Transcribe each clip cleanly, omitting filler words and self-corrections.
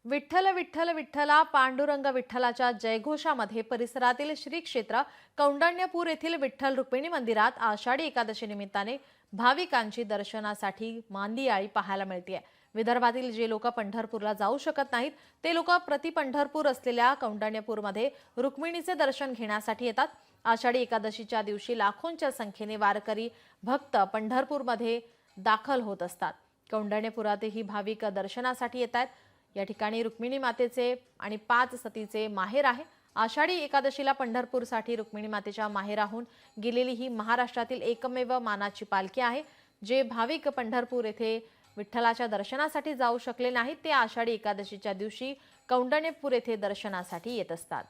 विठ्ठल विठ्ठल विठ्ठला पांडुरंग विठ्ठलाच्या जयघोषामध्ये परिसरातील श्री क्षेत्र कौंडण्यपूर येथील विठ्ठल रुक्मिणी मंदिरात आषाढी एकादशी निमित्ताने भाविकांची दर्शनासाठी मांदियाळी पाहायला मिळते। विदर्भातील जे लोक पंढरपूरला जाऊ शकत नाहीत ते लोक प्रति पंढरपूर असलेल्या कौंडण्यपूरमध्ये रुक्मिणीचे दर्शन घेण्यासाठी येतात। आषाढी एकादशीच्या दिवशी लाखोंच्या संख्येने वारकरी भक्त पंढरपूरमध्ये दाखल होत असतात। कौंडण्यपुरातही भाविक दर्शनासाठी येतात। या ठिकाणी रुक्मिणी मातेचे आणि 5 सतीचे माहेर आहे। आषाढी एकादशीला पंढरपूरसाठी रुक्मिणी मातेच्या माहेराहून गेलेली ही महाराष्ट्रातील एकमेव मानाची पालखी आहे। जे भाविक पंढरपूर येथे विठ्ठलाच्या दर्शनासाठी जाऊ शकले नाहीत ते आषाढी एकादशीच्या दिवशी कौंडण्यपूर येथे दर्शनासाठी येत असतात।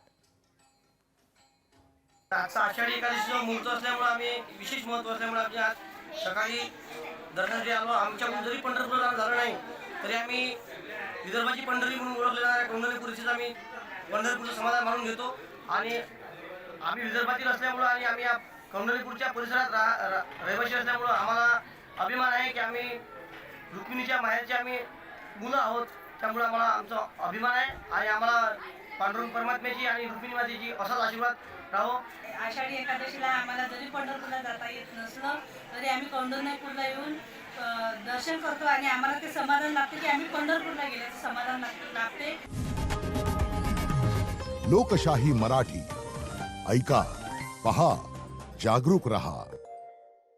आषाढी एकादशीचा मुहूर्त असल्यामुळे आम्ही विशेष महत्त्व असल्यामुळे आम्ही आज सकाळी दर्शनासाठी आलो। आमच्याकडून जरी पंढरपूरला झालं नाही तरी आम्ही विदर्भाची पंढरी म्हणून ओळखलेल्या कौंडण्यपूरचीच आम्ही पंढरपूरचं समाधान मानून घेतो आणि आम्ही विदर्भातील असल्यामुळे आणि आम्ही कौंडण्यपूरच्या परिसरात रहिवासी असल्यामुळे आम्हाला अभिमान आहे की आम्ही रुक्मिणीच्या माहेरचे आम्ही मुलं आहोत। त्यामुळे आम्हाला आमचा अभिमान आहे आणि आम्हाला पांडुरंग परमात्म्याची आणि रुक्मिणी मातेची असाच आशीर्वाद राहो। आषाढी एकादशीला आम्हाला जरी पंढरपूरला जाता येत नसलं तरी आम्ही कौंडण्यपूरला येऊन दर्शन करतो आणि आम्हाला ते समाधान लागते की आम्ही पंढरपूरला गेल्याचं समाधान लागते। लोकशाही मराठी ऐका, पहा, जागरूक रहा।